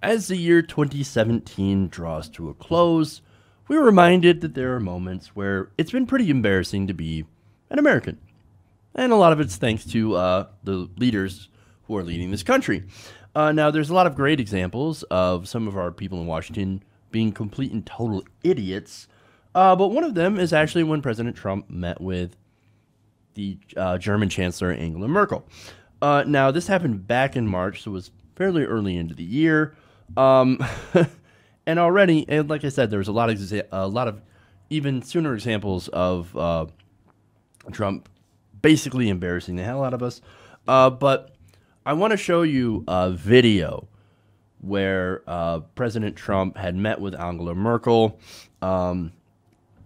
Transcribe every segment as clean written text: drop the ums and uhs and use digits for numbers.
As the year 2017 draws to a close, we're reminded that there are moments where it's been pretty embarrassing to be an American. And a lot of it's thanks to the leaders who are leading this country. Now, there's a lot of great examples of some of our people in Washington being complete and total idiots. But one of them is actually when President Trump met with the German Chancellor Angela Merkel. Now, this happened back in March, so it was fairly early into the year. And already, and like I said, there was a lot of even sooner examples of Trump basically embarrassing the hell out of us. But I want to show you a video where President Trump had met with Angela Merkel,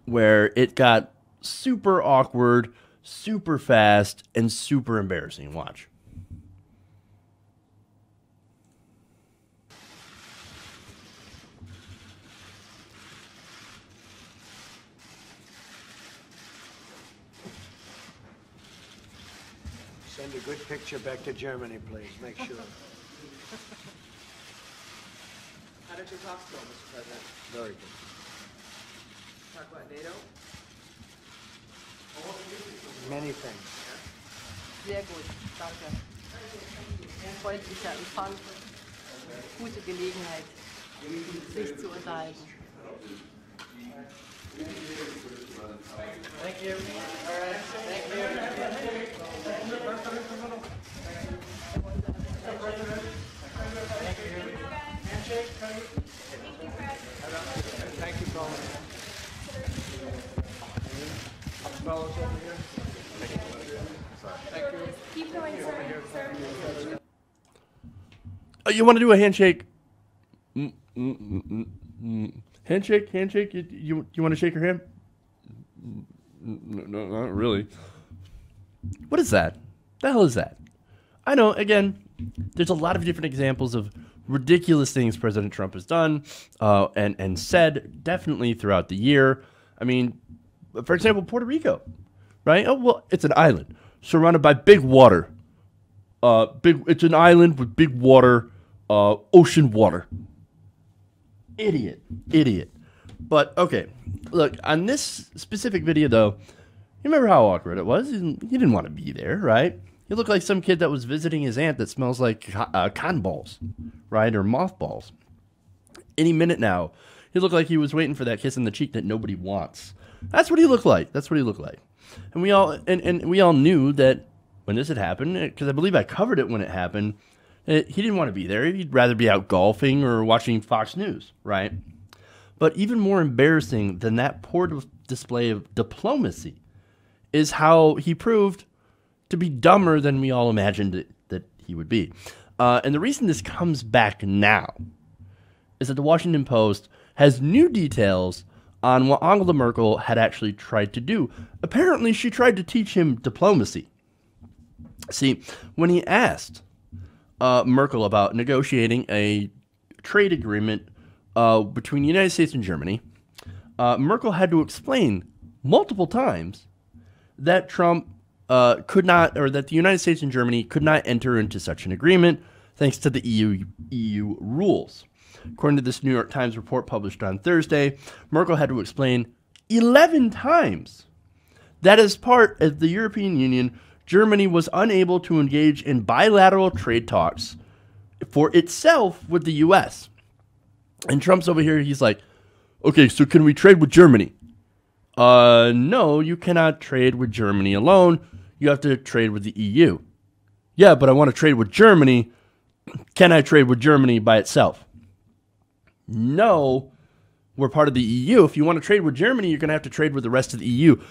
where it got super awkward, super fast, and super embarrassing. Watch. Send a good picture back to Germany, please. Make sure. How did your talks go, Mr. President? Very good. Talk about NATO? Many things. Sehr gut, danke. Freundlicher Empfang, gute Gelegenheit, sich zu unterhalten. Thank you. All right. Thank you. Handshake. Thank you, Paul. Fellows over here. Thank you. Keep going, sir. You want to do a handshake? Handshake? You want to shake her hand? No, not really. What is that? The hell is that? I know, again, there's a lot of different examples of ridiculous things President Trump has done and said definitely throughout the year. I mean, for example, Puerto Rico, right? Oh, well, it's an island surrounded by big water. It's an island with big water, ocean water. Idiot. But, okay, look, on this specific video, though, you remember how awkward it was? He didn't want to be there, right? He looked like some kid that was visiting his aunt that smells like cotton balls, right, or mothballs. Any minute now, he looked like he was waiting for that kiss in the cheek that nobody wants. That's what he looked like. And we all knew that when this had happened, because I believe I covered it when it happened, he didn't want to be there. He'd rather be out golfing or watching Fox News, right? But even more embarrassing than that poor display of diplomacy is how he proved to be dumber than we all imagined that he would be. And the reason this comes back now is that the Washington Post has new details on what Angela Merkel had actually tried to do. Apparently, she tried to teach him diplomacy. See, when he asked Merkel about negotiating a trade agreement between the United States and Germany, Merkel had to explain multiple times that Trump could not, or that the United States and Germany could not enter into such an agreement thanks to the EU rules. According to this New York Times report published on Thursday, Merkel had to explain 11 times that as part of the European Union, Germany was unable to engage in bilateral trade talks for itself with the U.S. And Trump's over here, he's like, okay, so can we trade with Germany? No, you cannot trade with Germany alone. You have to trade with the EU. Yeah, but I want to trade with Germany. Can I trade with Germany by itself? No, we're part of the EU. If you want to trade with Germany, you're going to have to trade with the rest of the EU.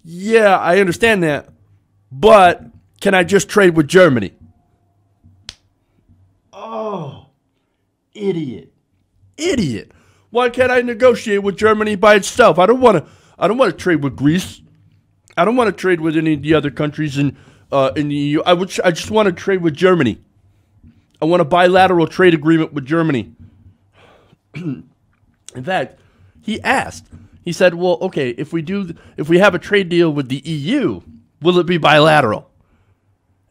Yeah, I understand that. But can I just trade with Germany? Oh, idiot. Why can't I negotiate with Germany by itself? I don't want to trade with Greece. I don't want to trade with any of the other countries in the EU. I just want to trade with Germany. I want a bilateral trade agreement with Germany. In fact, he asked. He said, "Well, okay, if we have a trade deal with the EU, will it be bilateral?"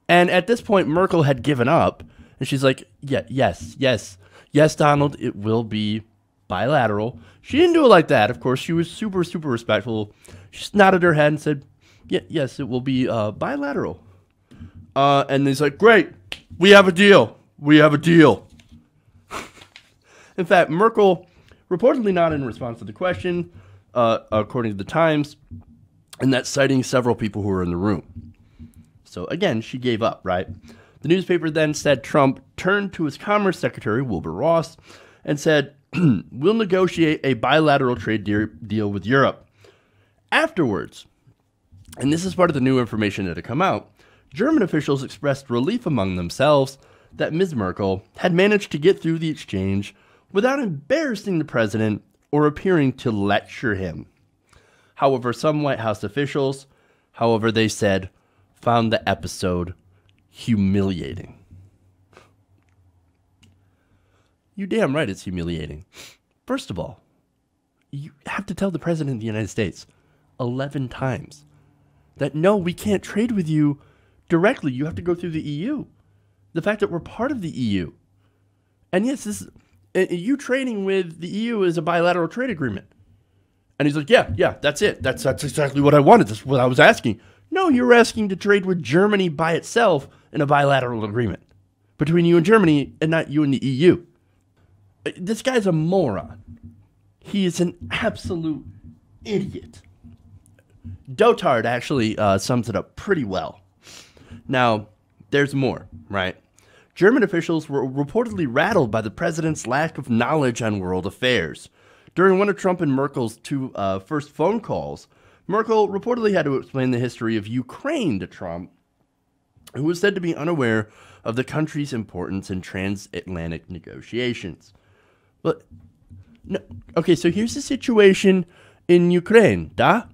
And at this point, Merkel had given up, and she's like, "Yes, Yes, Donald, it will be bilateral. She didn't do it like that. Of course, she was super, super respectful. She just nodded her head and said, yes, it will be bilateral. And he's like, great, we have a deal. We have a deal. In fact, Merkel reportedly not in response to the question, according to the Times, and that's citing several people who were in the room. So again, she gave up, right? The newspaper then said Trump turned to his Commerce Secretary, Wilbur Ross, and said, we'll negotiate a bilateral trade deal with Europe. Afterwards, and this is part of the new information that had come out, German officials expressed relief among themselves that Ms. Merkel had managed to get through the exchange without embarrassing the president or appearing to lecture him. However, some White House officials, they said, found the episode humiliating. You damn right it's humiliating. First of all, you have to tell the president of the United States 11 times that no, we can't trade with you directly. You have to go through the EU. The fact that we're part of the EU. And yes, you trading with the EU is a bilateral trade agreement. And he's like, yeah, that's it. That's exactly what I wanted. That's what I was asking. No, you're asking to trade with Germany by itself in a bilateral agreement between you and Germany and not you and the EU. This guy's a moron. He is an absolute idiot. Dotard actually sums it up pretty well. Now, there's more, right? German officials were reportedly rattled by the president's lack of knowledge on world affairs. During one of Trump and Merkel's two first phone calls, Merkel reportedly had to explain the history of Ukraine to Trump, who was said to be unaware of the country's importance in transatlantic negotiations. But no, okay, so here's the situation in Ukraine, da?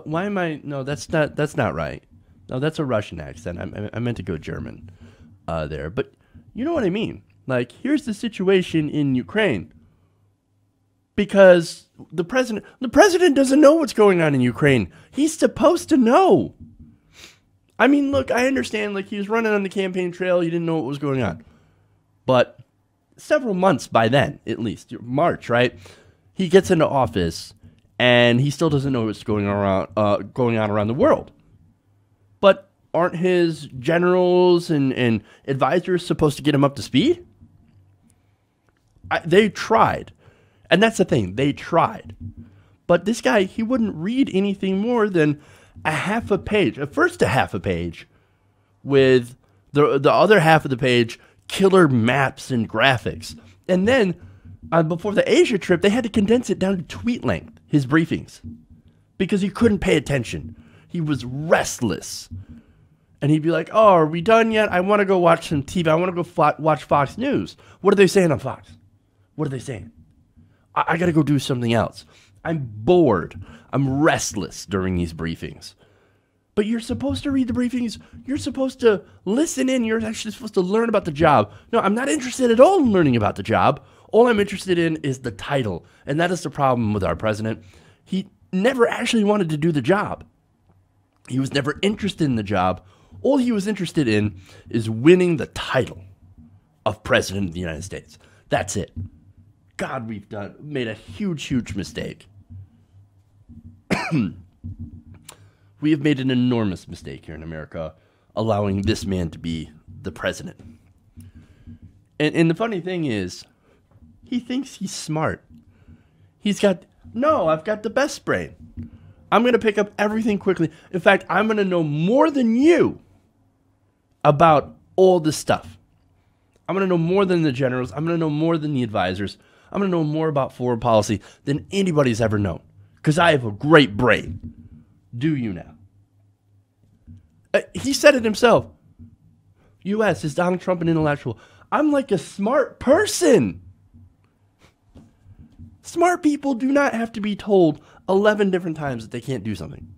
Why am I? No, that's not right. No, that's a Russian accent. I meant to go German there, but you know what I mean. Like, here's the situation in Ukraine. Because the president doesn't know what's going on in Ukraine. He's supposed to know. I mean, look, I understand, like, he was running on the campaign trail. He didn't know what was going on. But several months by then, at least, March, right? He gets into office, and he still doesn't know what's going on around the world. But aren't his generals and advisors supposed to get him up to speed? They tried. And that's the thing. They tried. But this guy, he wouldn't read anything more than a half a page. First a half a page with the other half of the page, killer maps and graphics. And then before the Asia trip, they had to condense it down to tweet length, his briefings, because he couldn't pay attention. He was restless. And he'd be like, oh, are we done yet? I want to go watch some TV. I want to go watch Fox News. What are they saying on Fox? What are they saying? I got to go do something else. I'm bored. I'm restless during these briefings. But you're supposed to read the briefings. You're supposed to listen in. You're actually supposed to learn about the job. No, I'm not interested at all in learning about the job. All I'm interested in is the title. And that is the problem with our president. He never actually wanted to do the job. He was never interested in the job. All he was interested in is winning the title of President of the United States. That's it. God, we've made a huge, huge mistake. We have made an enormous mistake here in America, allowing this man to be the president. And the funny thing is, he thinks he's smart. I've got the best brain. I'm going to pick up everything quickly. In fact, I'm going to know more than you about all this stuff. I'm going to know more than the generals. I'm going to know more than the advisors. I'm going to know more about foreign policy than anybody's ever known. Because I have a great brain. Do you now? He said it himself. U.S. is Donald Trump an intellectual? I'm like a smart person. Smart people do not have to be told 11 different times that they can't do something.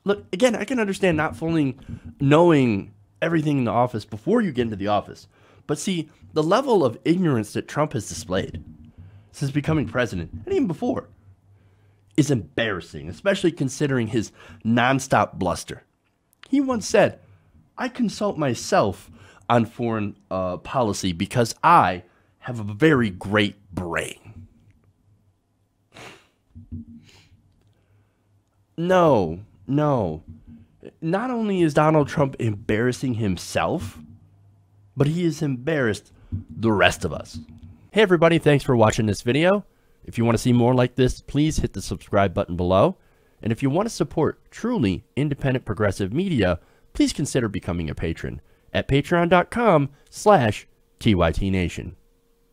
Look, again, I can understand not fully knowing everything in the office before you get into the office. But see, the level of ignorance that Trump has displayed since becoming president, and even before, is embarrassing, especially considering his nonstop bluster. He once said, I consult myself on foreign policy because I have a very great brain. No. Not only is Donald Trump embarrassing himself, but he has embarrassed the rest of us. Hey everybody, thanks for watching this video. If you want to see more like this, please hit the subscribe button below. And if you want to support truly independent progressive media, please consider becoming a patron at patreon.com/TYTNation.